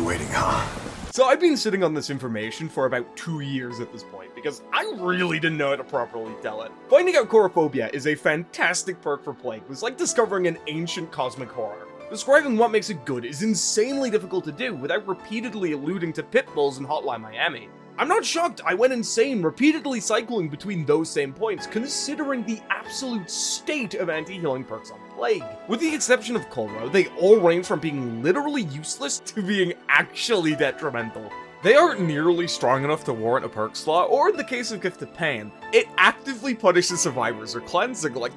you waiting, huh? So I've been sitting on this information for about 2 years at this point, because I really didn't know how to properly tell it. Finding out Coulrophobia is a fantastic perk for Plague was like discovering an ancient cosmic horror. Describing what makes it good is insanely difficult to do without repeatedly alluding to pitbulls in Hotline Miami. I'm not shocked I went insane repeatedly cycling between those same points, considering the absolute state of anti-healing perks on Plague. With the exception of Coulro, they all range from being literally useless to being actually detrimental. They aren't nearly strong enough to warrant a perk slot, or in the case of Gift of Pain, it actively punishes survivors or cleansing, like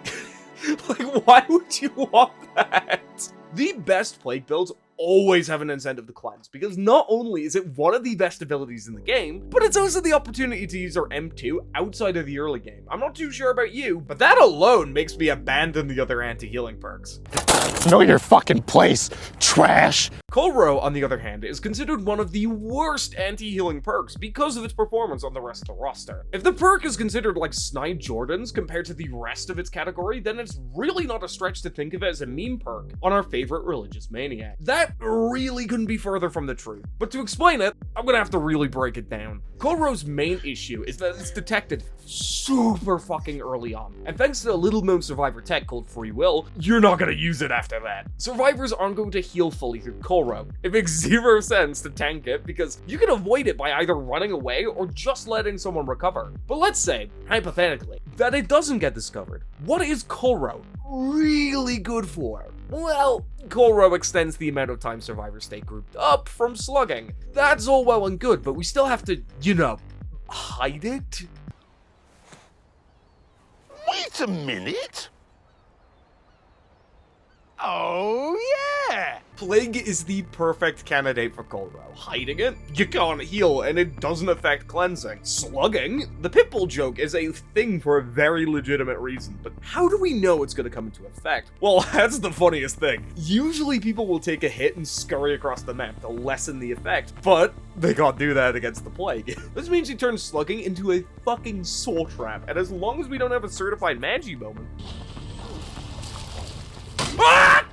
why would you want that? The best Plague builds always have an incentive to cleanse, because not only is it one of the best abilities in the game, but it's also the opportunity to use our M2 outside of the early game. I'm not too sure about you, but that alone makes me abandon the other anti-healing perks. Know your fucking place, trash! Coulro, on the other hand, is considered one of the worst anti-healing perks because of its performance on the rest of the roster. If the perk is considered like Snide Jordan's compared to the rest of its category, then it's really not a stretch to think of it as a meme perk on our favorite religious maniac. That really couldn't be further from the truth. But to explain it, I'm gonna have to really break it down. Coulro's main issue is that it's detected super fucking early on, and thanks to a little-known survivor tech called Free Will, you're not gonna use it after that. Survivors aren't going to heal fully through Coulro. It makes zero sense to tank it because you can avoid it by either running away or just letting someone recover. But let's say, hypothetically, that it doesn't get discovered. What is Coulro really good for? Well, Coulro extends the amount of time survivors stay grouped up from slugging. That's all well and good, but we still have to, you know, hide it? Wait a minute! Oh, yeah! Plague is the perfect candidate for Coulro. Hiding it? You can't heal, and it doesn't affect cleansing. Slugging? The pitbull joke is a thing for a very legitimate reason, but how do we know it's gonna come into effect? Well, that's the funniest thing. Usually people will take a hit and scurry across the map to lessen the effect, but they can't do that against the Plague. This means you turn slugging into a fucking soul trap, and as long as we don't have a certified Magi moment,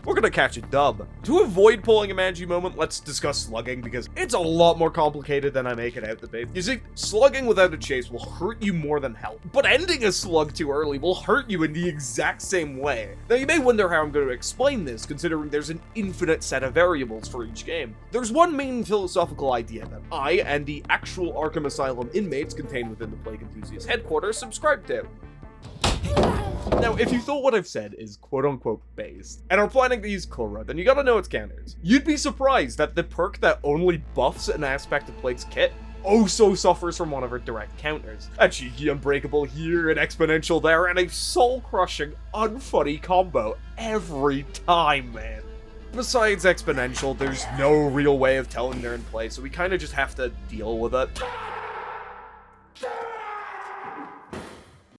we're gonna catch a dub. To avoid pulling a Magi moment, let's discuss slugging because it's a lot more complicated than I make it out to be. You see, slugging without a chase will hurt you more than help, but ending a slug too early will hurt you in the exact same way. Now you may wonder how I'm going to explain this, considering there's an infinite set of variables for each game. There's one main philosophical idea that I and the actual Arkham Asylum inmates contained within the Plague Enthusiast headquarters subscribe to. Now, if you thought what I've said is quote-unquote based, and are planning to use Coulro, then you gotta know its counters. You'd be surprised that the perk that only buffs an aspect of Plague's kit also suffers from one of her direct counters. A cheeky Unbreakable here, an Exponential there, and a soul-crushing, unfunny combo every time, man. Besides Exponential, there's no real way of telling they're in play, so we kinda just have to deal with it.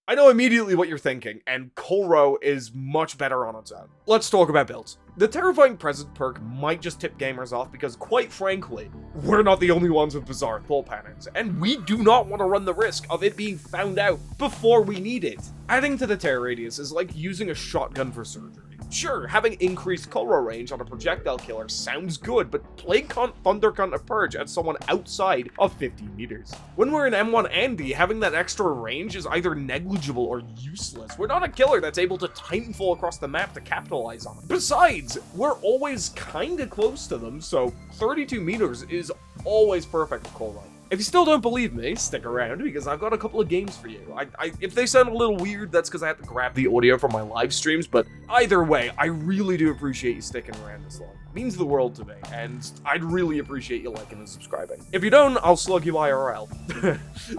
I know immediately what you're thinking, and Coulro is much better on its own. Let's talk about builds. The Terrifying Presence perk might just tip gamers off because, quite frankly, we're not the only ones with bizarre pull patterns, and we do not want to run the risk of it being found out before we need it. Adding to the terror radius is like using a shotgun for surgery. Sure, having increased Coulro range on a projectile killer sounds good, but Plague can't Thunder Cunt a Purge at someone outside of 50 meters. When we're in M1 Andy, having that extra range is either negligible or useless. We're not a killer that's able to Titanfall across the map to capitalize on it. Besides, we're always kinda close to them, so 32 meters is always perfect for Coulro. If you still don't believe me, stick around because I've got a couple of games for you. If they sound a little weird, that's because I have to grab the audio from my live streams, but either way, I really do appreciate you sticking around this long. It means the world to me, and I'd really appreciate you liking and subscribing. If you don't, I'll slug you IRL.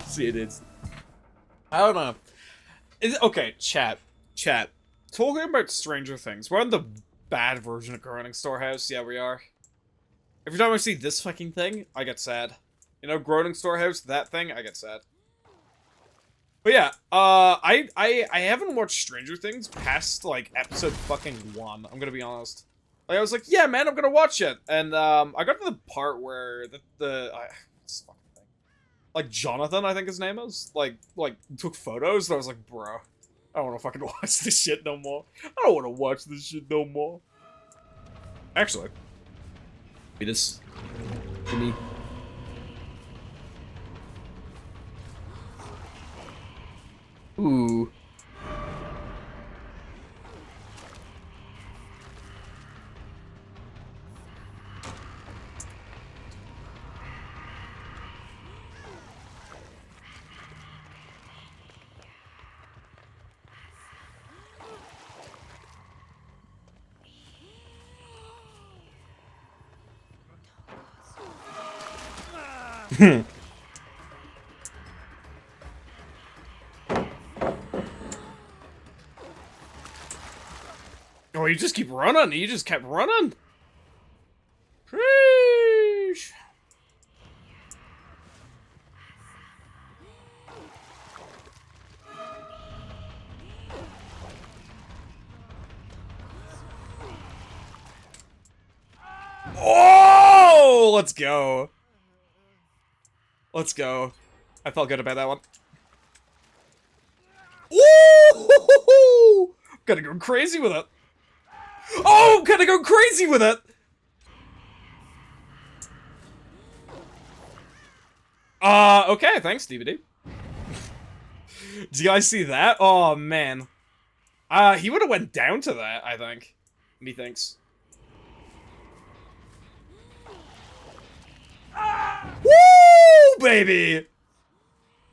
See you, dudes. I don't know. Okay, chat. Talking about Stranger Things, we're on the bad version of Groaning Storehouse. Yeah, we are. Every time I see this fucking thing, I get sad. You know, Groaning Storehouse, that thing, I get sad. But yeah, I haven't watched Stranger Things past, like, episode fucking 1, I'm gonna be honest. Like, I was like, yeah, man, I'm gonna watch it. And, I got to the part where this fucking thing. Like, Jonathan, I think his name is, like, took photos, and I was like, bro, I don't wanna fucking watch this shit no more. I don't wanna watch this shit no more. Actually, it is. Gimme. Ooh. Oh, you just keep running. You just kept running. Sheesh. Oh, let's go. Let's go. I felt good about that one. Ooh! Gotta go crazy with it. Oh, gotta go crazy with it. Okay, thanks, DVD. Did you guys see that? Oh, man. He would have went down to that, I think. Methinks. Woo, baby!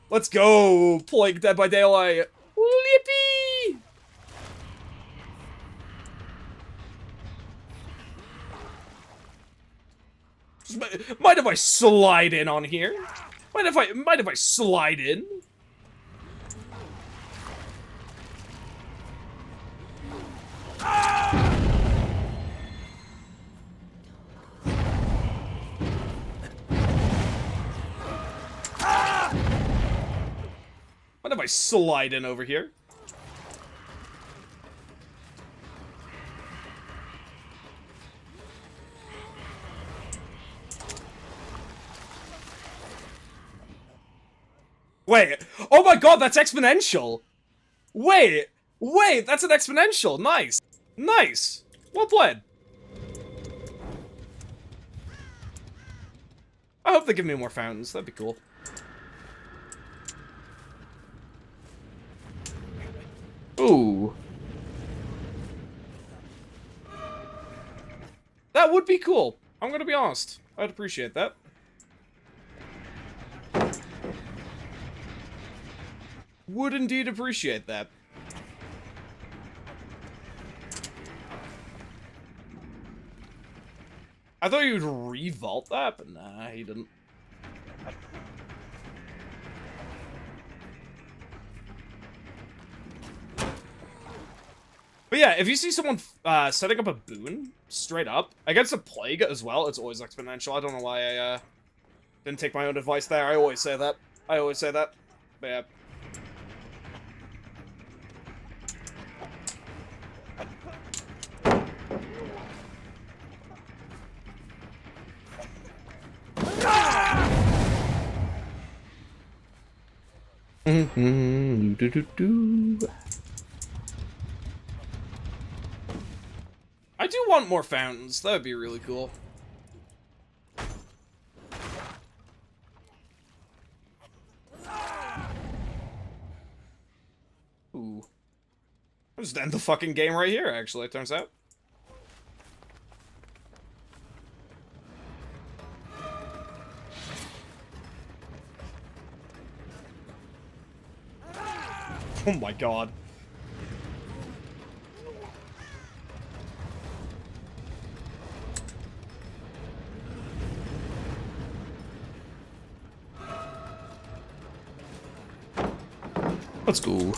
Let's go, playing Dead by Daylight. Yippee! Mind if I slide in on here? Mind if I slide in? Mind if I slide in over here? Wait, oh my god, that's exponential! Wait, that's an exponential, nice! Nice! Well played. I hope they give me more fountains, that'd be cool. Ooh. That would be cool, I'm gonna be honest. I'd appreciate that. Would indeed appreciate that. I thought he would revault that, but nah, he didn't. But yeah, if you see someone setting up a boon, straight up, against a plague as well, it's always exponential. I don't know why I didn't take my own advice there. I always say that. But yeah. I do want more fountains. That would be really cool. Ooh. I'll just end the fucking game right here, actually, it turns out. Oh my god. Let's go.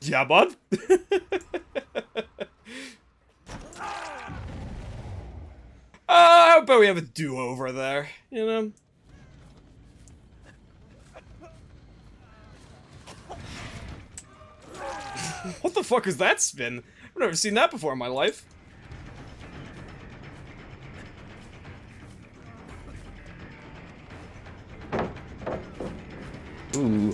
Yeah, bud. How about we have a do-over there, you know? What the fuck is that spin? I've never seen that before in my life. Ooh.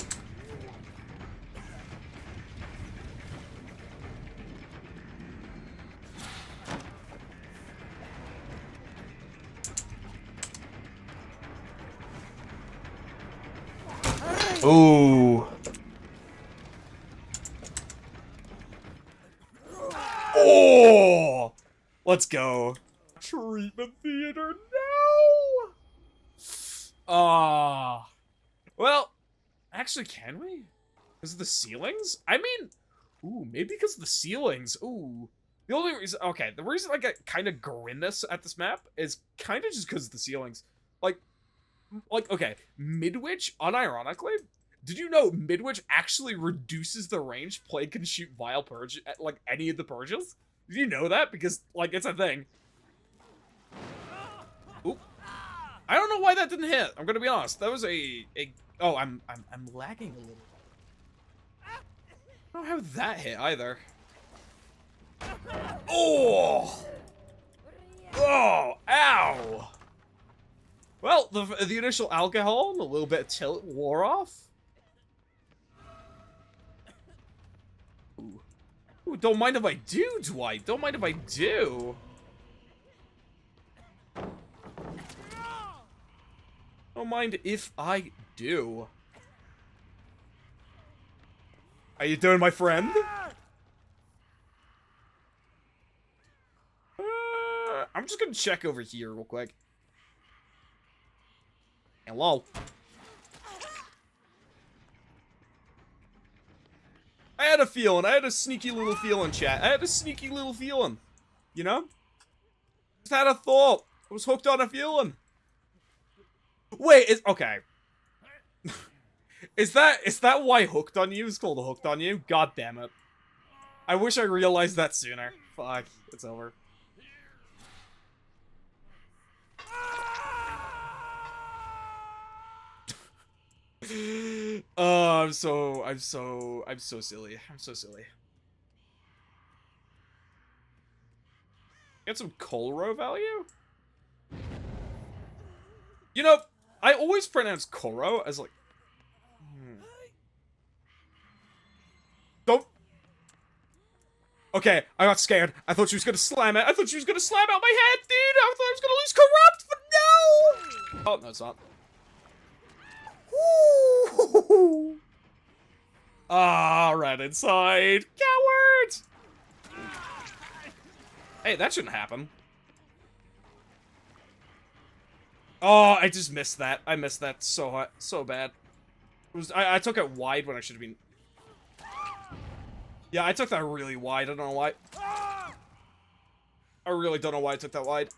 Ooh. Oh! Let's go. Treatment theater, no! Ah. Well, actually, can we? Because of the ceilings? I mean, ooh, maybe because of the ceilings. Ooh. The only reason, okay, the reason I get kind of grimness at this map is kind of just because of the ceilings. Like, okay, Midwich, unironically, did you know Midwich actually reduces the range Plague can shoot Vile Purge at, like, any of the purges? Did you know that? Because, like, it's a thing. Oop. I don't know why that didn't hit. I'm gonna be honest. That was oh, I'm lagging a little. I don't know how that hit either. Oh! Oh! Ow! Well, the initial alcohol and a little bit of tilt wore off. Ooh. Ooh, don't mind if I do, Dwight. Don't mind if I do. Don't mind if I do. How you doing, my friend? I'm just gonna check over here real quick. Hello. I had a feeling. I had a sneaky little feeling, chat. I had a sneaky little feeling. You know? Just had a thought. I was hooked on a feeling. Wait, okay. Is that why Hooked on You is called Hooked on You? God damn it. I wish I realized that sooner. Fuck, it's over. Oh, I'm so silly. I'm so silly. Get some Coulro value? You know, I always pronounce Coulro as like... Don't... Okay, I got scared. I thought she was gonna slam it. I thought she was gonna slam out my head, dude! I thought I was gonna lose Corrupt, but no! Oh, no, it's not. Ah, right inside. Cowards! Hey, that shouldn't happen. Oh, I just missed that. I missed that so bad. It was I took it wide when I should have been. Yeah, I took that really wide. I don't know why. I really don't know why I took that wide.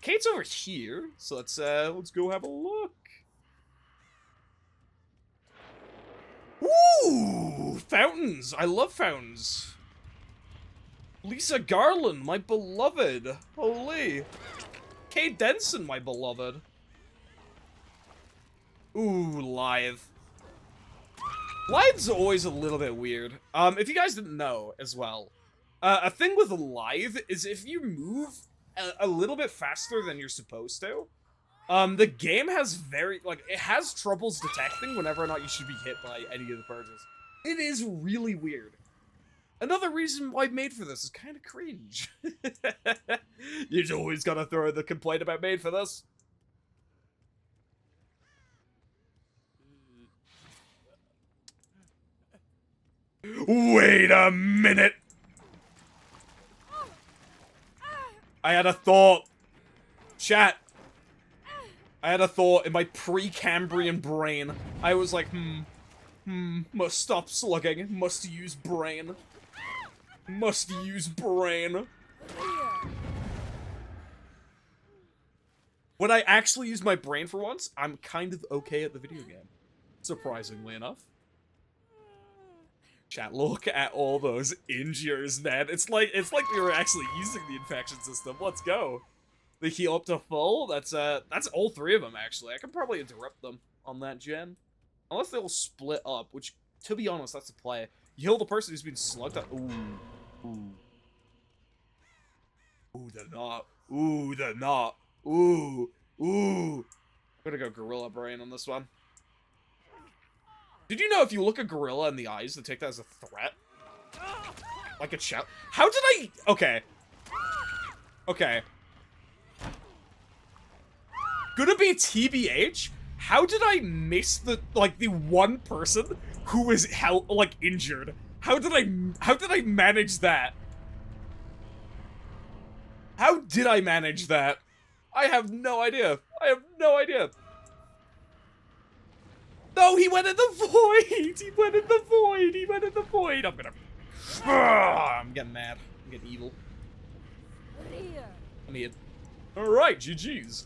Kate's over here, so let's go have a look. Ooh, fountains! I love fountains. Lisa Garland, my beloved. Holy. Kate Denson, my beloved. Ooh, Lithe. Lithe's always a little bit weird. If you guys didn't know as well, a thing with Lithe is if you move a little bit faster than you're supposed to, the game has it has troubles detecting whenever or not you should be hit by any of the purges. It is really weird. Another reason why Made for This is kind of cringe. You always gotta throw the complaint about Made for This. Wait a minute! I had a thought. Chat. I had a thought in my pre-Cambrian brain. I was like, must stop slugging. Must use brain. Must use brain. When I actually use my brain for once, I'm kind of okay at the video game. Surprisingly enough. Chat, look at all those injures, man. It's like we were actually using the infection system. Let's go. The heal up to full. That's all three of them actually. I can probably interrupt them on that gen, unless they will split up. Which, to be honest, that's the play. You heal the person who's been slugged up. Ooh, ooh, ooh, the knot. Ooh, the knot. Ooh, ooh. I'm gonna go Gorilla Brain on this one. Did you know if you look a gorilla in the eyes, they take that as a threat? Like a shout? How did I... Okay. Okay. Gonna be TBH? How did I miss the one person who was injured? How did I manage that? How did I manage that? I have no idea. I have no idea. No, he went in the void! He went in the void! He went in the void! I'm getting mad. I'm getting evil. I'm here. Alright, GG's.